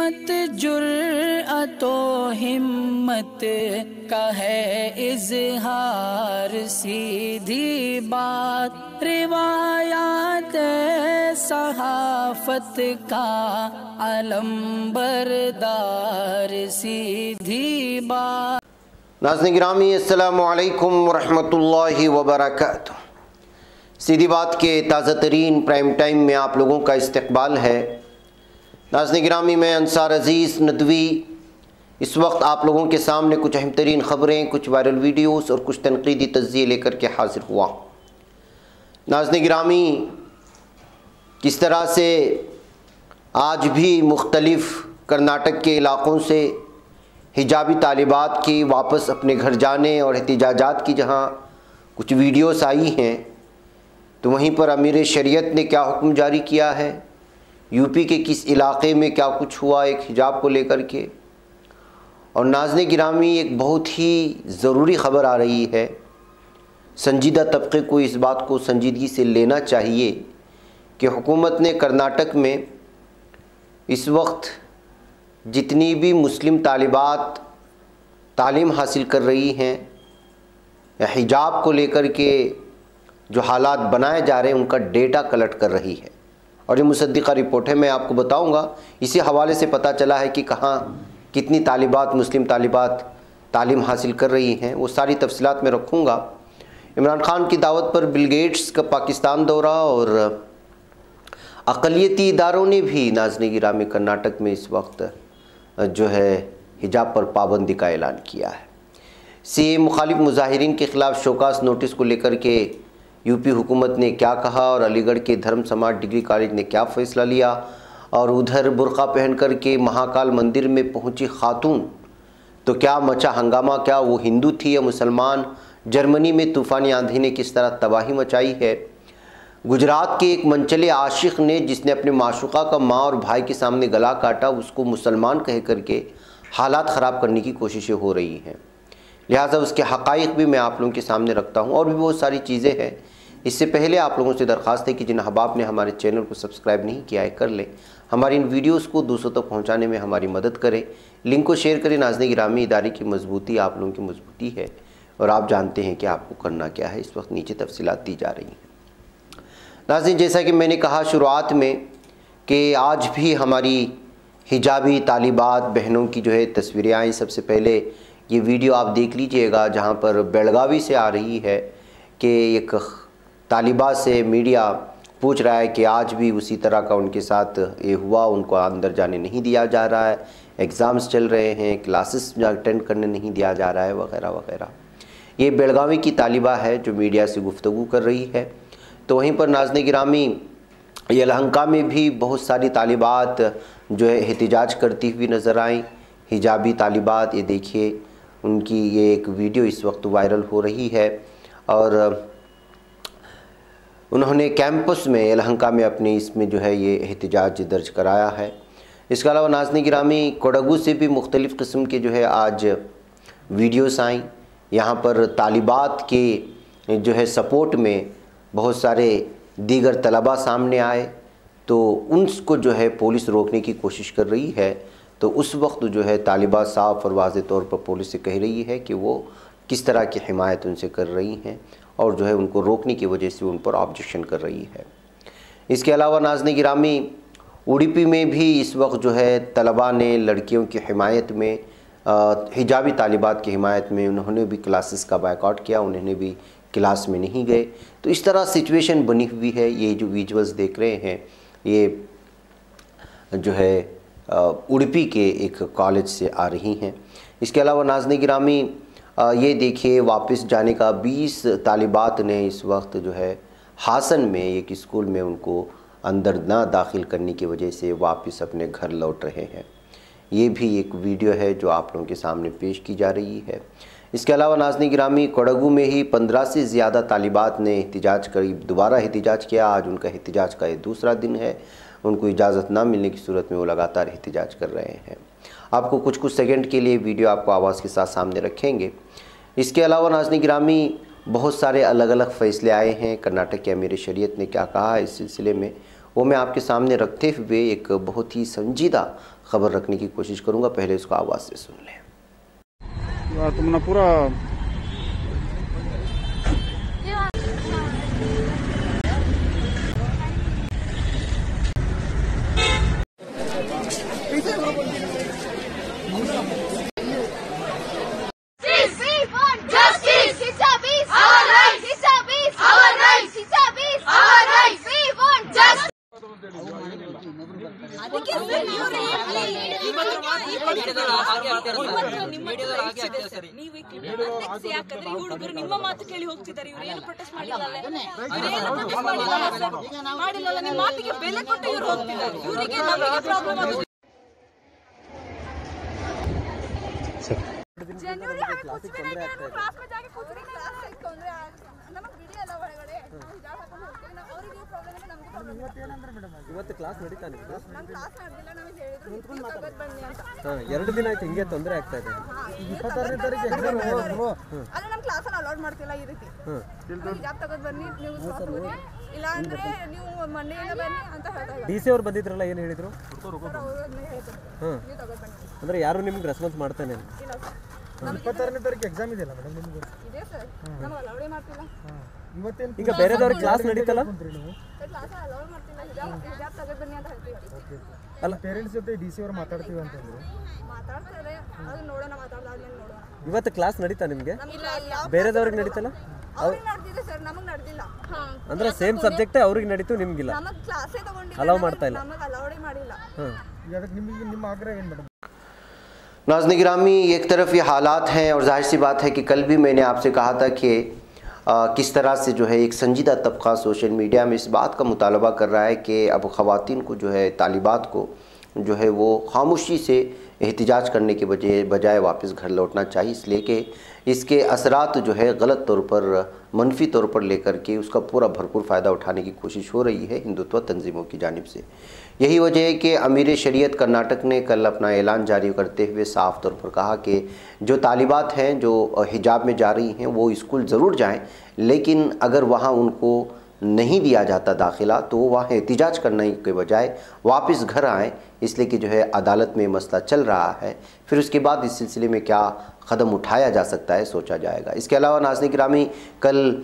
मत जुर्अतो हिम्मत का है इजहार, सीधी बात रिवायात सहाफत का अलंबरदार, सीधी बात। नाज़रीन गिरामी अस्सलामु अलैकुम वरहमतुल्लाहि वबरकातुहू। सीधी बात के ताज़ा तरीन प्राइम टाइम में आप लोगों का इस्तकबाल है। नाज़रीन गिरामी, मैं अंसार अज़ीज़ नदवी इस वक्त आप लोगों के सामने कुछ अहम तरीन ख़बरें, कुछ वायरल वीडियोस और कुछ तनक़ीदी तज़्ज़िये लेकर के हाज़िर हुआ। नाज़रीन गिरामी, किस तरह से आज भी मुख्तलिफ़ कर्नाटक के इलाक़ों से हिजाबी तालिबात की वापस अपने घर जाने और एहतिजाजात की जहाँ कुछ वीडियोस आई हैं, तो वहीं पर अमीर शरीयत ने क्या हुक्म जारी किया है, यूपी के किस इलाक़े में क्या कुछ हुआ एक हिजाब को लेकर के। और नाज़रीन गिरामी, एक बहुत ही ज़रूरी ख़बर आ रही है। संजीदा तबके को इस बात को संजीदगी से लेना चाहिए कि हुकूमत ने कर्नाटक में इस वक्त जितनी भी मुस्लिम तालिबात तालीम हासिल कर रही हैं या हिजाब को लेकर के जो हालात बनाए जा रहे हैं, उनका डेटा कलेक्ट कर रही है। और ये मुसद्दिक़ा रिपोर्ट है, मैं आपको बताऊंगा। इसी हवाले से पता चला है कि कहाँ कितनी तालिबात मुस्लिम तालिबात तालीम हासिल कर रही हैं, वो सारी तफसीलात में रखूँगा। इमरान खान की दावत पर बिल गेट्स का पाकिस्तान दौरा और अक़लियती इदारों ने भी नाज़रीन गिरामी कर्नाटक में इस वक्त जो है हिजाब पर पाबंदी का ऐलान किया है। सीए मुखालिफ मुजाहिरीन के ख़िलाफ़ शोकास नोटिस को लेकर के यूपी हुकूमत ने क्या कहा और अलीगढ़ के धर्म समाज डिग्री कॉलेज ने क्या फ़ैसला लिया, और उधर बुर्का पहन कर के महाकाल मंदिर में पहुंची खातून, तो क्या मचा हंगामा, क्या वो हिंदू थी या मुसलमान। जर्मनी में तूफ़ानी आंधी ने किस तरह तबाही मचाई है। गुजरात के एक मनचले आशिक़ ने जिसने अपने माशूक़ा का माँ और भाई के सामने गला काटा, उसको मुसलमान कह करके हालात ख़राब करने की कोशिशें हो रही हैं। लिहाजा उसके हक़ाइक़ भी मैं आप लोगों के सामने रखता हूँ, और भी बहुत सारी चीज़ें हैं। इससे पहले आप लोगों से दरख्वास्त है कि जिन अहबाब ने हमारे चैनल को सब्सक्राइब नहीं किया है कर लें, हमारी इन वीडियोस को दूसरों तक पहुंचाने में हमारी मदद करें, लिंक को शेयर करें। नाज़रीन गिरामी, इदारे की मजबूती आप लोगों की मजबूती है, और आप जानते हैं कि आपको करना क्या है। इस वक्त नीचे तफसीलात दी जा रही हैं। नाज़रीन, जैसा कि मैंने कहा शुरुआत में कि आज भी हमारी हिजाबी तालिबात बहनों की जो है तस्वीरें आई। सबसे पहले ये वीडियो आप देख लीजिएगा, जहाँ पर बेलगावी से आ रही है कि एक तालिबा से मीडिया पूछ रहा है कि आज भी उसी तरह का उनके साथ ये हुआ, उनको अंदर जाने नहीं दिया जा रहा है, एग्ज़ाम्स चल रहे हैं, क्लासेस अटेंड करने नहीं दिया जा रहा है, वगैरह वगैरह। ये बेलगावी की तालिबा है जो मीडिया से गुफ्तगू कर रही है। तो वहीं पर नाज़रीन गिरामी, यलहंका में भी बहुत सारी तालिबात जो है एहतिजाज करती हुई नज़र आई, हिजाबी तालिबात। ये देखिए, उनकी ये एक वीडियो इस वक्त वायरल हो रही है, और उन्होंने कैंपस में यलहंका में अपने इसमें जो है ये एहतिजाज दर्ज कराया है। इसके अलावा नाज़रीन गिरामी, कोडगू से भी मुख्तलिफ़ किस्म के जो है आज वीडियोस आई। यहाँ पर तालिबात के जो है सपोर्ट में बहुत सारे दीगर तलबा सामने आए, तो उनको जो है पुलिस रोकने की कोशिश कर रही है। तो उस वक्त जो है तालिबात साफ़ और वाज़ेह तौर पर पुलिस से कह रही है कि वो किस तरह की हिमायत उनसे कर रही हैं, और जो है उनको रोकने की वजह से उन पर ऑब्जेक्शन कर रही है। इसके अलावा नाज़रीन गिरामी, उडुपी में भी इस वक्त जो है तलबा ने लड़कियों की हिमायत में, हिजाबी तालिबात की हिमायत में, उन्होंने भी क्लासेस का बायकॉट किया, उन्होंने भी क्लास में नहीं गए। तो इस तरह सिचुएशन बनी हुई है। ये जो विजुअल्स देख रहे हैं, ये जो है उडुपी के एक कॉलेज से आ रही हैं। इसके अलावा नाज़रीन गिरामी, ये देखिए, वापस जाने का 20 तालिबात ने इस वक्त जो है हासन में एक स्कूल में उनको अंदर ना दाखिल करने की वजह से वापस अपने घर लौट रहे हैं। ये भी एक वीडियो है जो आप लोगों के सामने पेश की जा रही है। इसके अलावा नाज़रीन गिरामी, कोडगू में ही 15 से ज़्यादा तालिबात ने एहतिजाज करी, दोबारा एहतिजाज किया। आज उनका एहतिजाज का ये दूसरा दिन है। उनको इजाज़त ना मिलने की सूरत में वो लगातार एहतिजाज कर रहे हैं। आपको कुछ सेकंड के लिए वीडियो आपको आवाज़ के साथ सामने रखेंगे। इसके अलावा नाज़रीन गिरामी, बहुत सारे अलग अलग फ़ैसले आए हैं। कर्नाटक के अमीर शरीयत ने क्या कहा इस सिलसिले में, वो मैं आपके सामने रखते हुए एक बहुत ही संजीदा खबर रखने की कोशिश करूँगा। पहले इसको आवाज़ से सुन लें। यार तुमने पूरा ಹುಡುಗರು ನಿಮ್ಮ ಮಾತು ಕೇಳಿ ಹೋಗ್ತಿದ್ದಾರೆ. ಇವ್ರು ಏನು ಪ್ರೊಟೆಸ್ಟ್ ಮಾಡಿಲ್ಲ, ನಿಮ್ಮ ಮಾತಿಗೆ ಬೆಲೆ ಕೊಟ್ಟು ಇವ್ರು ಹೋಗ್ತಿದ್ದಾರೆ. ಇವರಿಗೆ ನಮಗೆ ಪ್ರಾಬ್ಲಮ್ ಆಗುತ್ತೆ. ಇವತ್ತು ಕ್ಲಾಸ್ ನಡೀತಾ ನಿಮ್ದು? ಎರಡು ದಿನ ಆಯ್ತು ಹಿಂಗೆ ತೊಂದರೆ ಆಗ್ತಾ ಇದೆ. 26ನೇ ತಾರೀಕು ಎಕ್ಸಾಮ್ ಅಲ್ಲ, ನಮ್ಮ ಕ್ಲಾಸಲ್ಲಿ ಅಲೌಡ್ ಮಾಡ್ತಿಲ್ಲ ಈ ರೀತಿ. ಜಾಬ್ ತಗೊಂಡು ಬನ್ನಿ, ನೀವು ಇಲ್ಲ ಅಂದ್ರೆ ನೀವು ಮಂಡೆಯಿಂದ ಬನ್ನಿ ಅಂತ ಹೇಳ್ತಾರೆ. ಡಿಸಿ ಅವ್ರು ಬಂದಿದ್ರಲ್ಲ, ಏನು ಹೇಳಿದ್ರು? ಅಂದ್ರೆ ಯಾರು ನಿಮ್ಗೆ ರೆಸ್ಪಾನ್ಸ್ ಮಾಡ್ತಾನೆ? 26ನೇ ತಾರೀಕು ಎಕ್ಸಾಮ್ ಇದೆಯಲ್ಲ ಮೇಡಮ್ ನಿಮ್ಗೆ? ಇದೆ ಸರ್, ನಮಗೆ ಅಲೌಡೇ ಮಾಡ್ತಿಲ್ಲ. ಇವತ್ತೇನು ಈಗ ಬೇರೆದವ್ರಿಗೆ ಕ್ಲಾಸ್ ನಡೀತಲ್ಲ? ಕ್ಲಾಸ್ ಅಲೌಡ್ ಮಾಡ್ತಿಲ್ಲ, ಜಾಬ್ ತಗೊಂಡು ಬನ್ನಿ ಅಂತ ಹೇಳ್ತೀವಿ. ಅಲ್ಲ, ಪೇರೆಂಟ್ಸ್ ಜೊತೆ ಡಿಸಿ ಅವ್ರು ಮಾತಾಡ್ತೀವಿ ಅಂತಂದ್ರು. ಮಾತಾಡ್ತಾರೆ, ಅದು ನೋಡೋಣ, ಮಾತಾಡ್ದಾದ್ಮೇಲೆ ನೋಡೋಣ. ಇವತ್ತು ಕ್ಲಾಸ್ ನಡೀತಾ ನಿಮಗೆ? ಬೇರೆದವ್ರಿಗೆ ನಡೀತಲ್ಲ? ಅವ್ರಿಗೆ ನಡೆದಿದೆ ಸರ್, ನಮಗೆ ನಡೆದಿಲ್ಲ. ಅಂದ್ರೆ ಸೇಮ್ ಸಬ್ಜೆಕ್ಟ್ ಅವ್ರಿಗೆ ನಡೀತು, ನಿಮ್ಗಿಲ್ಲ? ನಮಗೆ ಕ್ಲಾಸೇ ತಗೊಂಡಿಲ್ಲ, ಅಲೌ ಮಾಡ್ತಾ ಇಲ್ಲ, ನಮಗೆ ಅಲೌಡೇ ಮಾಡಿಲ್ಲ. ನಿಮ್ಮ ಆಗ್ರಹ ಏನು ಮೇಡಮ್? नाज़रीन गिरामी, एक तरफ ये हालात हैं और जाहिर सी बात है कि कल भी मैंने आपसे कहा था कि किस तरह से जो है एक संजीदा तबका सोशल मीडिया में इस बात का मुतालबा कर रहा है कि अब ख़वातीन को जो है, तालिबात को जो है वो खामोशी से एहतिजाज करने के बजाय वापस घर लौटना चाहिए, इसलिए कि इसके असरात जो है गलत तौर पर, मनफी तौर पर लेकर के उसका पूरा भरपूर फ़ायदा उठाने की कोशिश हो रही है हिंदुत्व तंजीमों की जानिब से। यही वजह है कि अमीर शरीयत कर्नाटक ने कल अपना ऐलान जारी करते हुए साफ़ तौर पर कहा कि जो तालिबात हैं जो हिजाब में जा रही हैं वो स्कूल ज़रूर जाएं, लेकिन अगर वहाँ उनको नहीं दिया जाता दाखिला तो वहाँ एहतिजाज करने के बजाय वापस घर आएँ, इसलिए कि जो है अदालत में मसला चल रहा है। फिर उसके बाद इस सिलसिले में क्या कदम उठाया जा सकता है सोचा जाएगा। इसके अलावा नाज़रीन गिरामी, कल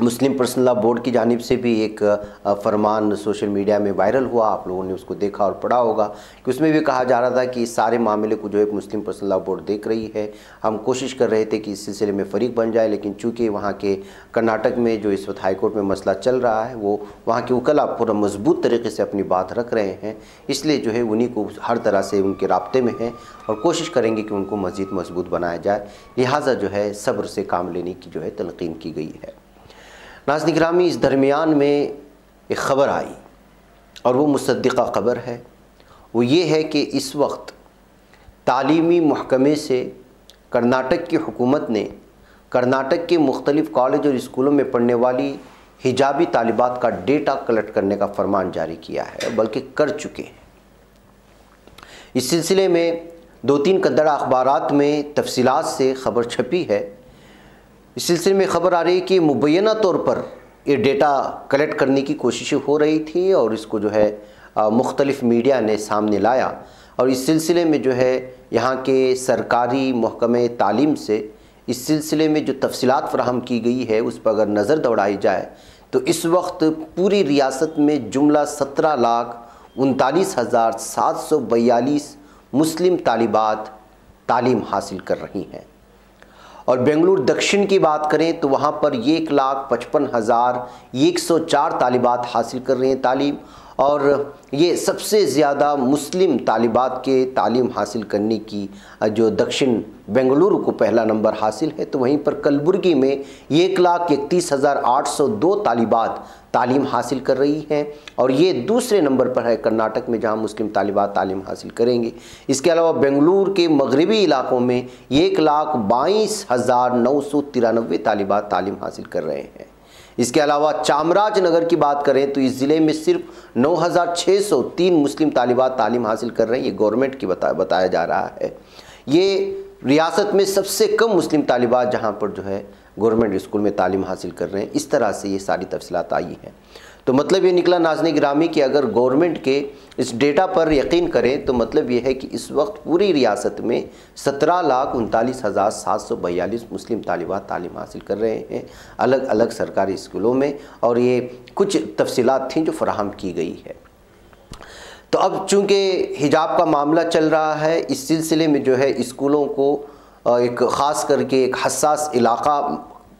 मुस्लिम पर्सनल लॉ बोर्ड की जानिब से भी एक फरमान सोशल मीडिया में वायरल हुआ, आप लोगों ने उसको देखा और पढ़ा होगा कि उसमें भी कहा जा रहा था कि इस सारे मामले को जो है मुस्लिम पर्सनल लॉ बोर्ड देख रही है। हम कोशिश कर रहे थे कि इस सिलसिले में फ़रीक बन जाए, लेकिन चूँकि वहाँ के कर्नाटक में जो इस वक्त हाई कोर्ट में मसला चल रहा है वो वहाँ के वकला पूरा मजबूत तरीके से अपनी बात रख रहे हैं, इसलिए जो है उन्हीं को हर तरह से उनके राब्ते में हैं और कोशिश करेंगे कि उनको मज़ीद मजबूत बनाया जाए। लिहाजा जो है सब्र से काम लेने की जो है तलक़ीन की गई है। नाज़रीन गिरामी, इस दरमियान में एक ख़बर आई और वो मुसद्दिक़ा ख़बर है। वो ये है कि इस वक्त तालीमी महकमे से कर्नाटक की हुकूमत ने कर्नाटक के मुख्तलिफ़ कॉलेज और स्कूलों में पढ़ने वाली हिजाबी तालिबात का डेटा कलेक्ट करने का फरमान जारी किया है, बल्कि कर चुके हैं। इस सिलसिले में 2-3 कद्दड़ा अखबारात में तफसीलात से ख़बर छपी है। इस सिलसिले में ख़बर आ रही है कि मुबैना तौर पर ये डेटा कलेक्ट करने की कोशिशें हो रही थी और इसको जो है मुख्तलिफ़ मीडिया ने सामने लाया और इस सिलसिले में जो है यहाँ के सरकारी महकमे तालीम से इस सिलसिले में जो तफसीलात फ़राहम की गई है उस पर अगर नज़र दौड़ाई जाए तो इस वक्त पूरी रियासत में जुमला 17,39,742 मुस्लिम तालिबात तालीम हासिल कर रही हैं और बेंगलुरु दक्षिण की बात करें तो वहाँ पर 1,55,104 तालिबात हासिल कर रही हैं तालीम और ये सबसे ज़्यादा मुस्लिम तालिबात के तालीम हासिल करने की जो दक्षिण बेंगलुरु को पहला नंबर हासिल है, तो वहीं पर कलबुर्गी में 1,31,802 तालिबात तालीम हासिल कर रही हैं और ये दूसरे नंबर पर है कर्नाटक में जहां मुस्लिम तालिबात तालीम हासिल करेंगे। इसके अलावा बेंगलुरु के मगरबी इलाकों में 1,22,993 तालिबात तालीम हासिल कर रहे हैं। इसके अलावा चामराजनगर की बात करें तो इस ज़िले में सिर्फ 9,603 मुस्लिम तालिबात तालीम हासिल कर रहे हैं, ये गवर्नमेंट की बताया जा रहा है। ये रियासत में सबसे कम मुस्लिम तालिबात जहाँ पर जो है गवर्नमेंट स्कूल में तालीम हासिल कर रहे हैं। इस तरह से ये सारी तफसीलात आई हैं। तो मतलब ये निकला नाज़रीन गिरामी कि अगर गवर्नमेंट के इस डेटा पर यकीन करें तो मतलब ये है कि इस वक्त पूरी रियासत में 17,39,742 मुस्लिम तालिबात तालीम हासिल कर रहे हैं अलग अलग सरकारी स्कूलों में, और ये कुछ तफसीलात थी जो फराहम की गई है। तो अब चूँकि हिजाब का मामला चल रहा है, इस सिलसिले में जो है स्कूलों को एक ख़ास करके एक हसास इलाक़ा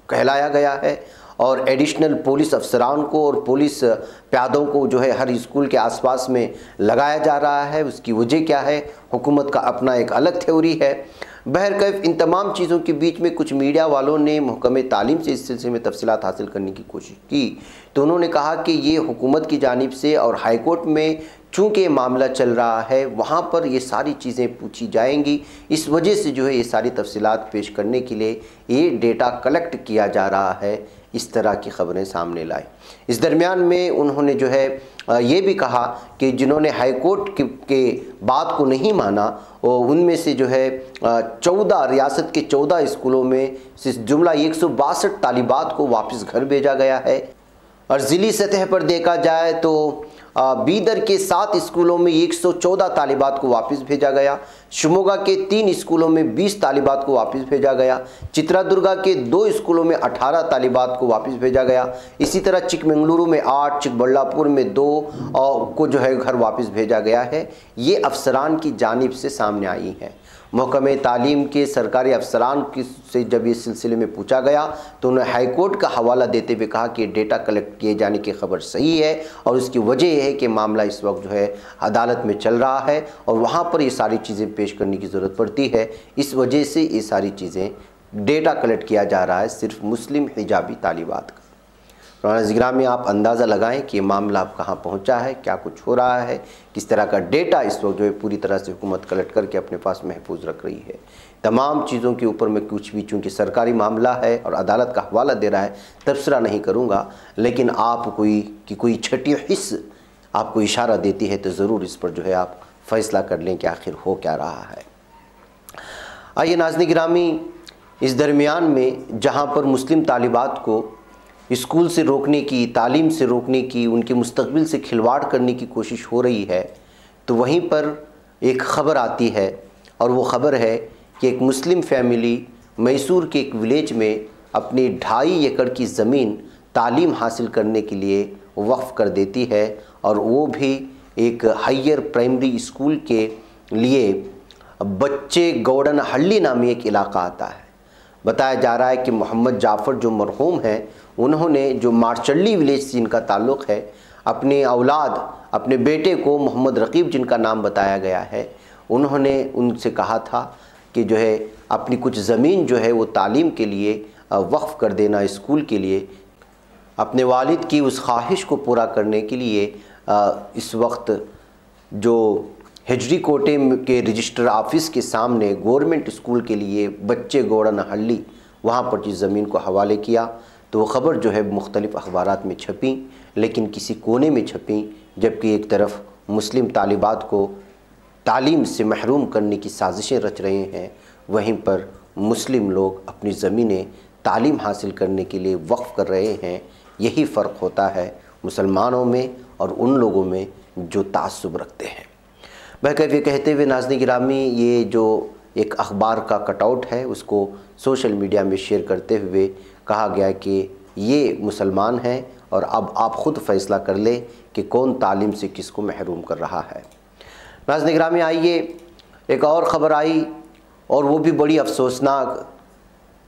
कहलाया गया है और एडिशनल पुलिस अफसरान को और पुलिस प्यादों को जो है हर स्कूल के आसपास में लगाया जा रहा है। उसकी वजह क्या है, हुकूमत का अपना एक अलग थ्योरी है। बहरकैफ इन तमाम चीज़ों के बीच में कुछ मीडिया वालों ने महकमे तालीम से इस सिलसिले में तफसीलात हासिल करने की कोशिश की, तो उन्होंने कहा कि ये हुकूमत की जानिब से और हाई कोर्ट में चूँकि मामला चल रहा है वहाँ पर ये सारी चीज़ें पूछी जाएंगी, इस वजह से जो है ये सारी तफसीलात पेश करने के लिए ये डेटा कलेक्ट किया जा रहा है, इस तरह की ख़बरें सामने लाई। इस दरमियान में उन्होंने जो है ये भी कहा कि जिन्होंने हाई कोर्ट के बात को नहीं माना उनमें से जो है 14 रियासत के 14 स्कूलों में जुमला 162 तालिबात को वापस घर भेजा गया है, और ज़िली सतह पर देखा जाए तो बीदर के 7 स्कूलों में 114 तालिबात को वापस भेजा गया, शिमोगा के 3 स्कूलों में 20 तालिबात को वापस भेजा गया, चित्रादुर्गा के 2 स्कूलों में 18 तालिबात को वापस भेजा गया, इसी तरह चिकमंगलुरु में 8, चिकबल्लापुर में 2 को जो है घर वापस भेजा गया है। ये अफसरान की जानिब से सामने आई हैं। महकमे तालीम के सरकारी अफसरान से जब इस सिलसिले में पूछा गया तो उन्होंने हाई कोर्ट का हवाला देते हुए कहा कि डेटा कलेक्ट किए जाने की खबर सही है और उसकी वजह यह है कि मामला इस वक्त जो है अदालत में चल रहा है और वहाँ पर ये सारी चीज़ें पेश करने की ज़रूरत पड़ती है, इस वजह से ये सारी चीज़ें डेटा कलेक्ट किया जा रहा है सिर्फ मुस्लिम हिजाबी तालिबात का। नाज़रीन में आप अंदाज़ा लगाएं कि ये मामला अब कहाँ पहुँचा है, क्या कुछ हो रहा है, किस तरह का डेटा इस वक्त जो है पूरी तरह से हुकूमत कलेक्ट करके अपने पास महफूज रख रही है। तमाम चीज़ों के ऊपर मैं कुछ भी चूँकि सरकारी मामला है और अदालत का हवाला दे रहा है तबसरा नहीं करूँगा, लेकिन आप कोई छठी हिस्स आपको इशारा देती है तो ज़रूर इस पर जो है आप फ़ैसला कर लें कि आखिर हो क्या रहा है। आइए नाज़रीन गिरामी, इस दरमियान में जहाँ पर मुस्लिम तालिबात को स्कूल से रोकने की, तालीम से रोकने की, उनके मुस्तकबिल से खिलवाड़ करने की कोशिश हो रही है, तो वहीं पर एक ख़बर आती है और वो ख़बर है कि एक मुस्लिम फैमिली मैसूर के एक विलेज में अपनी 2.5 एकड़ की ज़मीन तालीम हासिल करने के लिए वक्फ़ कर देती है, और वो भी एक हायर प्राइमरी स्कूल के लिए बच्चे गौडन हल्ली नामी एक इलाका आता है। बताया जा रहा है कि मोहम्मद जाफ़र जो मरहूम हैं, उन्होंने जो मारचल्ली विलेज से इनका ताल्लुक़ है, अपने औलाद अपने बेटे को मोहम्मद रकीब जिनका नाम बताया गया है, उन्होंने उनसे कहा था कि जो है अपनी कुछ ज़मीन जो है वो तालीम के लिए वक्फ़ कर देना स्कूल के लिए। अपने वालिद की उस ख्वाहिश को पूरा करने के लिए इस वक्त जो हिजरी कोटे के रजिस्टर ऑफिस के सामने गवर्नमेंट स्कूल के लिए बच्चे गौड़न हल्ली वहाँ पर जिस ज़मीन को हवाले किया, तो वो ख़बर जो है मुख्तलिफ़ अखबारात में छपी, लेकिन किसी कोने में छपी, जबकि एक तरफ मुस्लिम तालिबात को तालीम से महरूम करने की साजिशें रच रहे हैं, वहीं पर मुस्लिम लोग अपनी ज़मीनें तालीम हासिल करने के लिए वक्फ़ कर रहे हैं। यही फ़र्क होता है मुसलमानों में और उन लोगों में जो तासुब रखते हैं। बहरकैफ ये कहते हुए नाज़रीन गिरामी, ये जो एक अखबार का कटआउट है उसको सोशल मीडिया में शेयर करते हुए कहा गया कि ये मुसलमान हैं और अब आप ख़ुद फ़ैसला कर लें कि कौन तालीम से किसको महरूम कर रहा है। नाज़रीन गिरामी, आइए एक और ख़बर आई और वो भी बड़ी अफसोसनाक।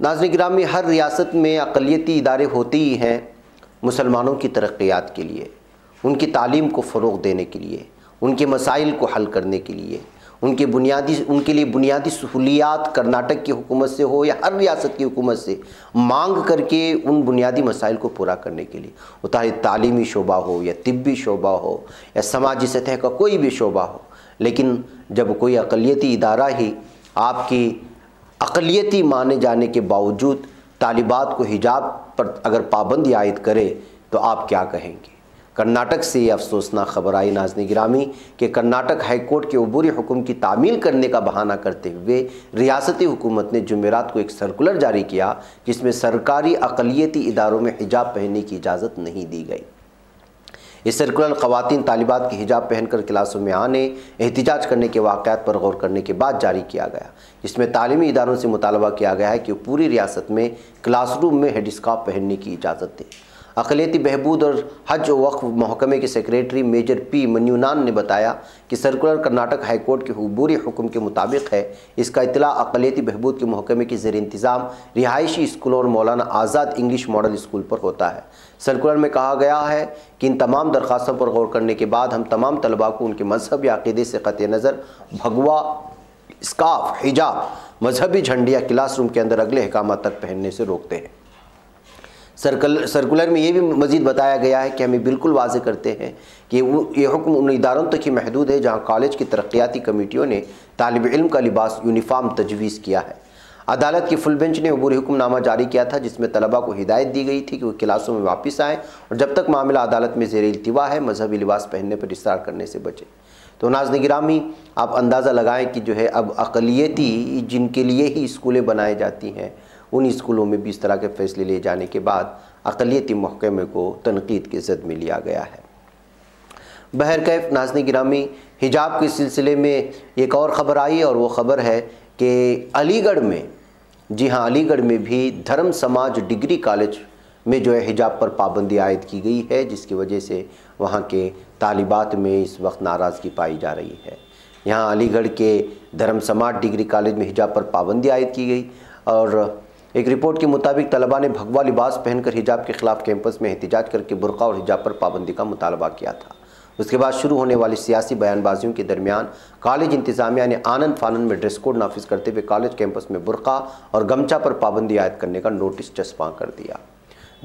नाज़रीन गिरामी, हर रियासत में अक़लियती इदारे होते ही हैं मुसलमानों की तरक्यात के लिए, उनकी तालीम को फ़रोग़ देने के लिए, उनके मसाइल को हल करने के लिए, उनके लिए बुनियादी सहूलियात कर्नाटक की हुकूमत से हो या हर रियासत की हुकूमत से मांग करके उन बुनियादी मसाइल को पूरा करने के लिए, चाहे तालीमी शोबा हो या तिब्बी शोबा हो या समाजी सतह का कोई भी शोबा हो। लेकिन जब कोई अक़लियती इदारा ही आपकी अक़लियती माने जाने के बावजूद तालिबात को हिजाब पर अगर पाबंदी आयद करे तो आप क्या कहेंगे। कर्नाटक से ये अफसोसनाक ख़बर आई नाज़रीन गिरामी कि कर्नाटक हाई कोर्ट के अबूरी हुक्म की तामील करने का बहाना करते हुए रियासती हुकूमत ने जुमेरात को एक सर्कुलर जारी किया जिसमें सरकारी अक़लियती इदारों में हिजाब पहनने की इजाज़त नहीं दी गई। इस सर्कुलर ख़वातीन तालिबात के हिजाब पहनकर क्लासों में आने, एहतिजाज करने के वाक़यात पर गौर करने के बाद जारी किया गया, जिसमें तालीमी इदारों से मुतालबा किया गया है कि पूरी रियासत में क्लासरूम में हेडस्कार्फ पहनने की इजाज़त दें। अक़लियती बहबूद और हज व वक्फ महकमे के सेक्रेटरी मेजर पी मन्यूनान ने बताया कि सर्कुलर कर्नाटक हाईकोर्ट के अबूरी हुक्म के मुताबिक है। इसका इतला अक़लियती बहबूद के महकमे के ज़ेर इंतज़ाम रिहायशी स्कूलों और मौलाना आज़ाद इंग्लिश मॉडल स्कूल पर होता है। सर्कुलर में कहा गया है कि इन तमाम दरख्वास्तों पर गौर करने के बाद हम तमाम तलबा को उनके मजहब या अक़ीदे से क़त्ए नज़र भगवा, स्कार्फ, हिजाब, मजहबी झंडे या क्लासरूम के अंदर अगले अहकाम तक पहनने से रोकते हैं। सर्कुलर में ये भी मज़ीद बताया गया है कि हमें बिल्कुल वाज़ेह करते हैं कि ये हुक्म उन इदारों तक ही महदूद है जहाँ कॉलेज की तरक्याती कमेटियों ने तालिब इल्म का लिबास यूनिफॉर्म तजवीज़ किया है। अदालत की फुल बेंच ने अबूरी हुक्मनामा जारी किया था, जिसमें तलबा को हिदायत दी गई थी कि वो क्लासों में वापस आएँ और जब तक मामला अदालत में ज़ेर इल्तिवा है मजहबी लिबास पहनने पर इसरार करने से बचें। तो नाज़रीन गिरामी, आप अंदाज़ा लगाएँ कि जो है अब अक़लियती जिनके लिए ही स्कूलें बनाई जाती हैं उन स्कूलों में भी इस तरह के फ़ैसले लिए जाने के बाद अक़लियती महकमे को तनक़ीद की ज़द में लिया गया है। बहरकैफ नाज़रीन गिरामी, हिजाब के सिलसिले में एक और ख़बर आई और वो ख़बर है कि अलीगढ़ में, जी हाँ, अलीगढ़ में भी धर्म समाज डिग्री कॉलेज में जो है हिजाब पर पाबंदी आयद की गई है, जिसकी वजह से वहाँ के तालिबात में इस वक्त नाराज़गी पाई जा रही है। यहाँ अलीगढ़ के धर्म समाज डिग्री कॉलेज में हिजाब पर पाबंदी आयद की गई और एक रिपोर्ट के मुताबिक तलबा ने भगवा लिबास पहनकर हिजाब के ख़िलाफ़ कैंपस में एहतिजाज करके बुर्का और हिजाब पर पाबंदी का मुतालबा किया था। उसके बाद शुरू होने वाली सियासी बयानबाजियों के दरमियान कॉलेज इंतज़ामिया ने आनन फानन में ड्रेस कोड नाफिज करते हुए कॉलेज कैंपस में बुर्का और गमछा पर पाबंदी आयद करने का नोटिस चस्पा कर दिया।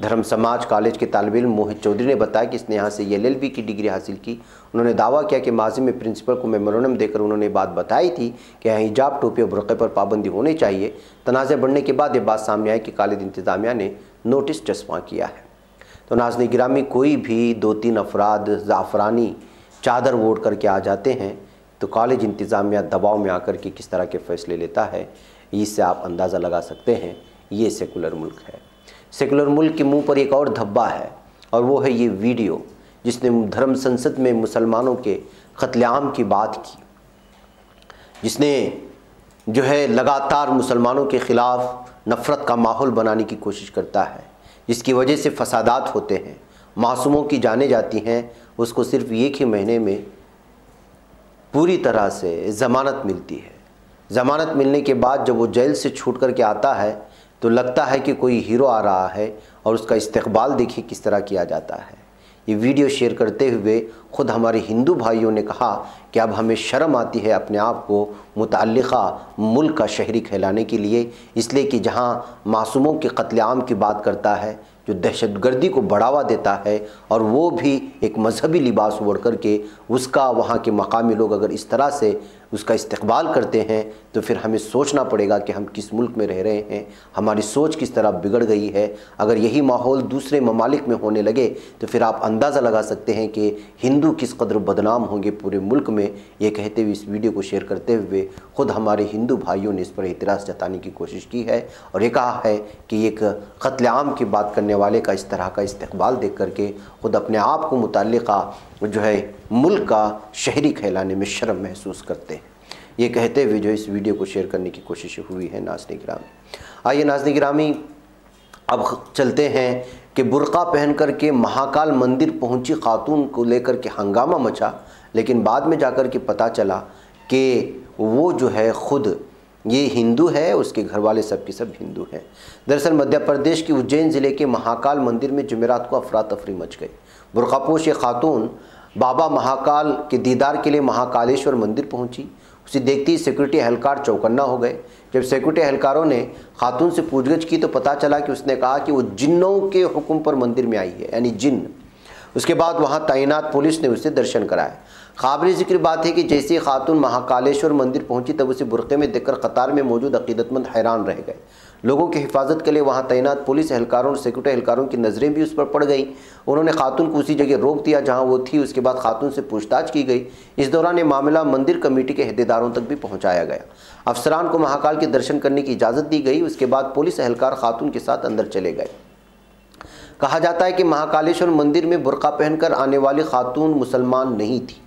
धर्म समाज कॉलेज के तालिब इल्म मोहित चौधरी ने बताया कि इसने यहाँ से LLB की डिग्री हासिल की। उन्होंने दावा किया कि माजी में प्रिंसिपल को मेमोरेंडम देकर उन्होंने बात बताई थी कि यहाँ हिजाब, टोपी और बुर्क़े पर पाबंदी होनी चाहिए। तनाज़े बढ़ने के बाद ये बात सामने आई कि कॉलेज इंतज़ामिया ने नोटिस चस्पा किया है। तो नाज़रीन गिरामी, कोई भी 2-3 अफराद ज़ाफ़रानी चादर वोट करके आ जाते हैं तो कॉलेज इंतज़ामिया दबाव में आकर के किस तरह के फ़ैसले लेता है, इससे आप अंदाज़ा लगा सकते हैं। ये सेकुलर मुल्क है। सेकुलर मुल्क के मुंह पर एक और धब्बा है और वो है ये वीडियो जिसने धर्म संसद में मुसलमानों के क़त्लेआम की बात की, जिसने जो है लगातार मुसलमानों के ख़िलाफ़ नफ़रत का माहौल बनाने की कोशिश करता है, जिसकी वजह से फसादात होते हैं, मासूमों की जानें जाती हैं। उसको सिर्फ एक ही महीने में पूरी तरह से ज़मानत मिलती है। ज़मानत मिलने के बाद जब वो जेल से छूट कर के आता है तो लगता है कि कोई हीरो आ रहा है और उसका इस्तकबाल देखिए किस तरह किया जाता है। ये वीडियो शेयर करते हुए ख़ुद हमारे हिंदू भाइयों ने कहा कि अब हमें शर्म आती है अपने आप को मुतअल्लिक़ा मुल्क का शहरी कहलाने के लिए, इसलिए कि जहाँ मासूमों के क़त्लेआम की बात करता है, जो दहशतगर्दी को बढ़ावा देता है और वो भी एक मजहबी लिबास ओढ़ करके, उसका वहाँ के मकामी लोग अगर इस तरह से उसका इस्तकबाल करते हैं तो फिर हमें सोचना पड़ेगा कि हम किस मुल्क में रह रहे हैं, हमारी सोच किस तरह बिगड़ गई है। अगर यही माहौल दूसरे ममालिक में होने लगे तो फिर आप अंदाज़ा लगा सकते हैं कि हिंदू किस कदर बदनाम होंगे पूरे मुल्क में। ये कहते हुए इस वीडियो को शेयर करते हुए ख़ुद हमारे हिंदू भाइयों ने इस पर एतराज़ जताने की कोशिश की है और ये कहा है कि एक क़त्लेआम की बात करने वाले का इस तरह का इस्तकबाल देख करके ख़ुद अपने आप को मुतअल्लिक़ा जो है मुल्क का शहरी कहलाने में शर्म महसूस करते हैं। ये कहते हुए जो इस वीडियो को शेयर करने की कोशिश हुई है। नाज़रीन गिरामी, आइए नाज़रीन गिरामी अब चलते हैं कि बुर्का पहन कर के महाकाल मंदिर पहुंची खातून को लेकर के हंगामा मचा, लेकिन बाद में जाकर के पता चला कि वो जो है ख़ुद ये हिंदू है, उसके घर वाले सब के सब हिंदू हैं। दरअसल मध्य प्रदेश के उज्जैन ज़िले के महाकाल मंदिर में जुमेरात को अफरा तफरी मच गई। बुर्कापोश ये खातून बाबा महाकाल के दीदार के लिए महाकालेश्वर मंदिर पहुंची। उसे देखते ही सिक्योरिटी एहलकार चौकन्ना हो गए। जब सिक्योरिटी एहलकारों ने खातून से पूछगछ की तो पता चला कि उसने कहा कि वो जिन्नों के हुक्म पर मंदिर में आई है, यानी जिन्न। उसके बाद वहाँ तैनात पुलिस ने उसे दर्शन कराए। काबिल ज़िक्र बात है कि जैसे ही खातून महाकालेश्वर मंदिर पहुंची तब उसे बुर्क़े में देखकर कतार में मौजूद अक़ीदतमंद हैरान रह गए। लोगों की हिफाजत के लिए वहां तैनात पुलिस एहलकारों और सिक्योरिटी एहलकारों की नज़रें भी उस पर पड़ गईं। उन्होंने खातून को उसी जगह रोक दिया जहां वो थी। उसके बाद खातून से पूछताछ की गई। इस दौरान ये मामला मंदिर कमेटी के अहदेदारों तक भी पहुँचाया गया। अफसरान को महाकाल के दर्शन करने की इजाज़त दी गई। उसके बाद पुलिस एहलकार खातून के साथ अंदर चले गए। कहा जाता है कि महाकालेश्वर मंदिर में बुर्का पहनकर आने वाली खातून मुसलमान नहीं थी।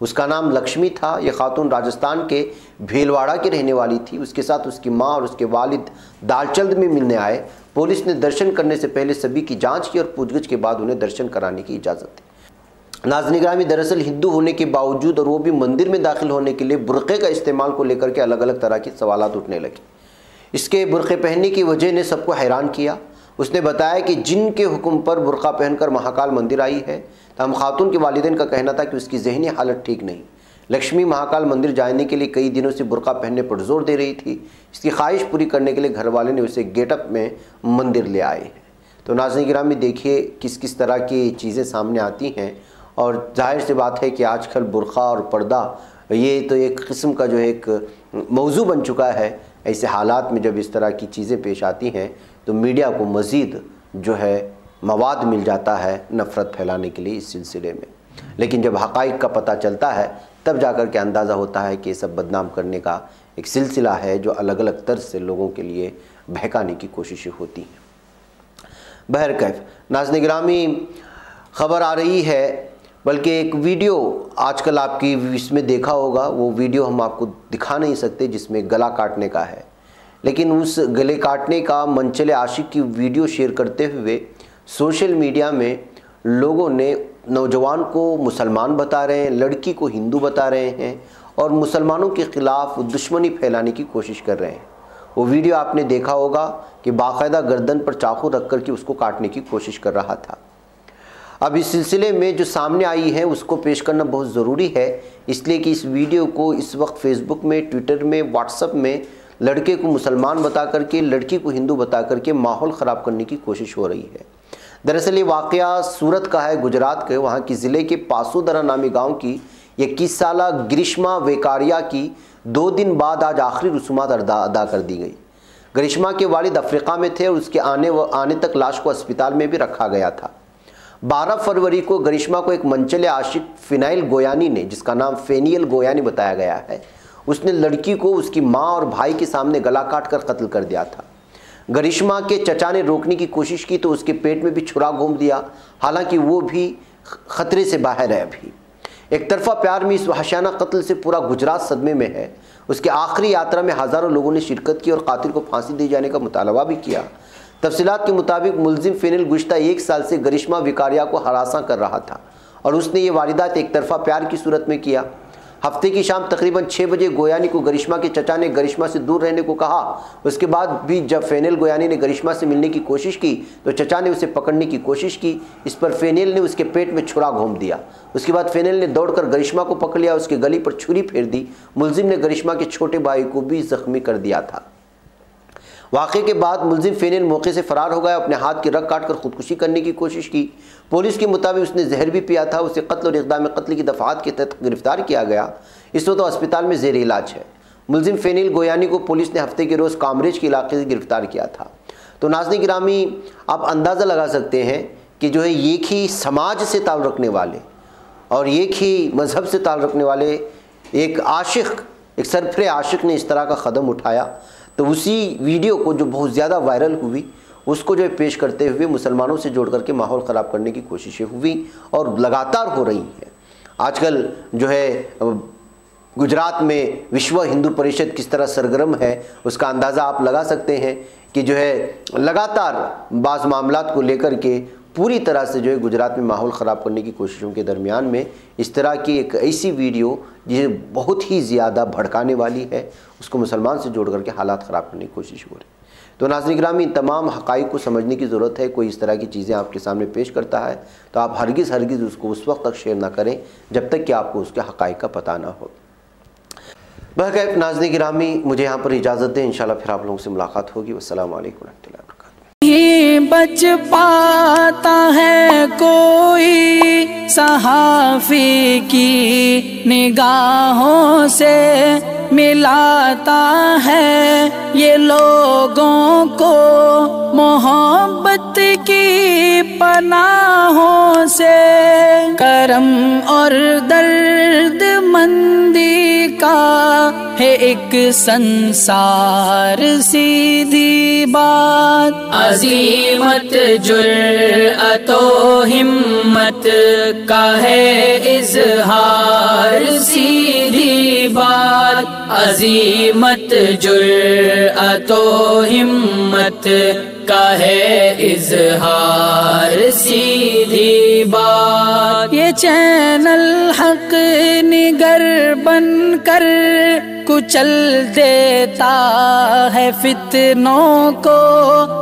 उसका नाम लक्ष्मी था। यह खातून राजस्थान के भीलवाड़ा की रहने वाली थी। उसके साथ उसकी माँ और उसके वालिद दालचंद में मिलने आए। पुलिस ने दर्शन करने से पहले सभी की जांच की और पूछगिछ के बाद उन्हें दर्शन कराने की इजाज़त दी। नाज़रीन गिरामी, दरअसल हिंदू होने के बावजूद और वो भी मंदिर में दाखिल होने के लिए बुर्क़े का इस्तेमाल को लेकर के अलग अलग तरह के सवालात उठने लगे। इसके बुर्क़े पहनने की वजह ने सबको हैरान किया। उसने बताया कि जिनके हुक्म पर बुर्का पहनकर महाकाल मंदिर आई है, तमाम खातून के वालिदैन का कहना था कि उसकी ज़हनी हालत ठीक नहीं। लक्ष्मी महाकाल मंदिर जाने के लिए कई दिनों से बुर्का पहनने पर जोर दे रही थी। इसकी ख्वाहिश पूरी करने के लिए घर वाले ने उसे गेटअप में मंदिर ले आए हैं। तो नाज़रीन गिरामी, देखिए किस किस तरह की चीज़ें सामने आती हैं। और जाहिर सी बात है कि आजकल बुर्का और पर्दा ये तो एक किस्म का जो है एक मौजू बन चुका है। ऐसे हालात में जब इस तरह की चीज़ें पेश आती हैं तो मीडिया को मज़ीद जो है मवाद मिल जाता है नफ़रत फैलाने के लिए इस सिलसिले में। लेकिन जब हक़ाइक़ का पता चलता है तब जाकर के अंदाज़ा होता है कि ये सब बदनाम करने का एक सिलसिला है जो अलग अलग तर्ज से लोगों के लिए बहकाने की कोशिशें होती हैं। बहरकैफ नाज़रीन गिरामी, ख़बर आ रही है, बल्कि एक वीडियो आजकल आपकी इसमें देखा होगा। वो वीडियो हम आपको दिखा नहीं सकते जिसमें गला काटने का है, लेकिन उस गले काटने का मनचले आशिक की वीडियो शेयर करते हुए सोशल मीडिया में लोगों ने नौजवान को मुसलमान बता रहे हैं, लड़की को हिंदू बता रहे हैं और मुसलमानों के ख़िलाफ़ दुश्मनी फैलाने की कोशिश कर रहे हैं। वो वीडियो आपने देखा होगा कि बाकायदा गर्दन पर चाकू रख कर के उसको काटने की कोशिश कर रहा था। अब इस सिलसिले में जो सामने आई है उसको पेश करना बहुत ज़रूरी है, इसलिए कि इस वीडियो को इस वक्त फेसबुक में, ट्विटर में, व्हाट्सएप में लड़के को मुसलमान बता करके, लड़की को हिंदू बता करके माहौल ख़राब करने की कोशिश हो रही है। दरअसल ये वाक़या सूरत का है, गुजरात के। वहाँ की ज़िले के पासूदरा नामी गाँव की 21 साला ग्रीष्मा वेकारिया की 2 दिन बाद आज आखिरी रसूमात अदा कर दी गई। ग्रीष्मा के वालिद अफ्रीका में थे और उसके आने तक लाश को अस्पताल में भी रखा गया था। 12 फरवरी को ग्रीष्मा को एक मनचले आशिक फिनाइल गोयानी ने, जिसका नाम फेनियल गोयानी बताया गया है, उसने लड़की को उसकी मां और भाई के सामने गला काट कर कत्ल कर दिया था। ग्रीष्मा के चचा ने रोकने की कोशिश की तो उसके पेट में भी छुरा घूम दिया। हालांकि वो भी खतरे से बाहर है। अभी एक तरफा प्यार में इस वहशाना कत्ल से पूरा गुजरात सदमे में है। उसके आखिरी यात्रा में हज़ारों लोगों ने शिरकत की और कातिल को फांसी दी जाने का मुतालबा भी किया। तफसीलात के मुताबिक मुलजिम फेनिल गुज़श्ता 1 साल से ग्रीष्मा विकारिया को हरासा कर रहा था और उसने ये वारदात एक तरफा प्यार की सूरत में किया। हफ्ते की शाम तकरीबन 6 बजे गोयानी को ग्रीष्मा के चचा ने ग्रीष्मा से दूर रहने को कहा। उसके बाद भी जब फेनिल गोयानी ने ग्रीष्मा से मिलने की कोशिश की तो चचा ने उसे पकड़ने की कोशिश की। इस पर फेनिल ने उसके पेट में छुरा घोंप दिया। उसके बाद फेनिल ने दौड़कर ग्रीष्मा को पकड़ लिया, उसके गली पर छुरी फेर दी। मुलजिम ने ग्रीष्मा के छोटे भाई को भी जख्मी कर दिया था। वाक़े के बाद मुलजिम फेनिल मौके से फ़रार हो गया। अपने हाथ की रग काट कर खुदकुशी करने की कोशिश की। पुलिस के मुताबिक उसने जहर भी पिया था। उसे कत्ल और इक़दाम कत्ल की दफ़ात के तहत गिरफ्तार किया गया। इस वक्त तो अस्पताल में ज़ेर इलाज है। मुलजिम फेनिल गोयानी को पुलिस ने हफ्ते के रोज़ कामरेज के इलाके से गिरफ्तार किया था। तो नाज़रीन गिरामी, आप अंदाज़ा लगा सकते हैं कि जो है एक ही समाज से ताल्लुक़ रखने वाले और एक ही मज़हब से ताल्लुक़ रखने वाले एक आशिक, एक सरफरे आशिक ने इस तरह का क़दम उठाया। तो उसी वीडियो को जो बहुत ज़्यादा वायरल हुई उसको जो है पेश करते हुए मुसलमानों से जोड़ करके माहौल ख़राब करने की कोशिशें हुई और लगातार हो रही हैं। आजकल जो है गुजरात में विश्व हिंदू परिषद किस तरह सरगर्म है उसका अंदाज़ा आप लगा सकते हैं कि जो है लगातार बाज़ मामलात को लेकर के पूरी तरह से जो है गुजरात में माहौल ख़राब करने की कोशिशों के दरमियान में इस तरह की एक ऐसी वीडियो ये बहुत ही ज़्यादा भड़काने वाली है, उसको मुसलमान से जोड़ करके हालात ख़राब करने की कोशिश हो रही है। तो नाज़रीन गिरामी, तमाम हक़ाइक़ को समझने की ज़रूरत है। कोई इस तरह की चीज़ें आपके सामने पेश करता है तो आप हरगिज़ उसको उस वक्त तक शेयर ना करें जब तक कि आपको उसके हक़ाइक़ का पता ना हो। बहरकैफ नाज़रीन गिरामी, मुझे यहाँ पर इजाज़त दें। इंशाल्लाह फिर आप लोगों से मुलाकात होगी। वस्सलामु अलैकुम रहमतुल्लाहि व बरकातुहू। ही बच पाता है कोई सहाफ़ी की निगाहों से, मिलाता है ये लोगों को मोहब्बत की पनाहों से। करम और दर्द मंदी का है एक संसार, सीधी बात अजीम अजीमत जुर्अतो हिम्मत का है इजहार सीधी बात, अजीमत जुर्अतो हिम्मत का है इजहार सीधी बात। ये चैनल हक निगर बनकर कुचल देता है फितनों को,